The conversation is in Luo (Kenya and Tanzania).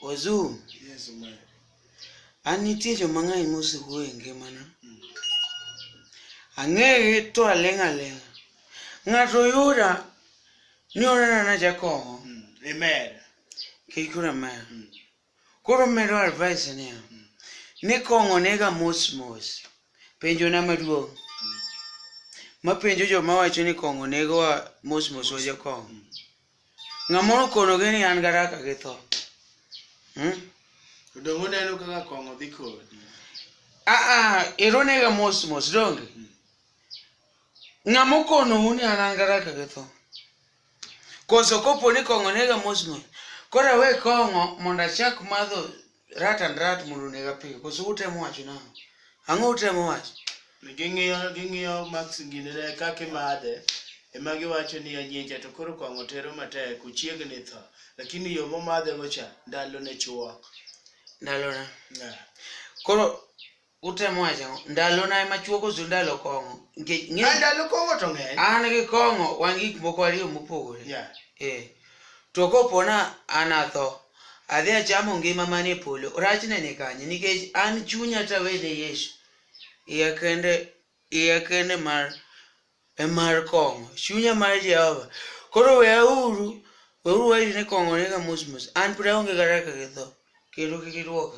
Ozu. Yes, man. Anitie jo mang'eny mosewuoyo e ngimana. Ang'eye to alenga. Ng'ato yuda ni onena jakong'o. Amen. Kikura mer. Koro medo advice ni kong'o nega mos. Penjo na maduong'. Mapenjo joma wacho ni kong'o nego mos wa jakong'o. Ng'amoro kono gini an garaka gi tho. Dongo neno kaka kong'o dhi kodi. Ero nega mos donge. Ng'amo kono uni an garaka gi tho. Koso kopo ni kong'o nega mos. Kora we kong'o mondo achak madho rat mondo nega piyo. Koso utemo wacho nang'o? Ang'o utemo wacho? Ging'iyo max ngine kaka madhe. Ema giwacho ni anyicha to koro kong'o tero matek uchiegni tho. Lakini yo momadhe go cha ndalo ne chuok. Ndalona. Koro utemo wacho ndalona ema chuok koso ndalo kong'o. Ndalo kong'o to ng'eny. An gi kong'o wan gik moko ariyo mopogore. To kopona an atho, adhi achamo ngima manie polo. Rachne ni kanye nikech an chunya tawene Yesu. Iya kende mar kong'o. Chunya mar Jehova. Koro weuru wacho ni kong'o nega mos. An pura onge garaka gi tho. Kendo kik iduoka.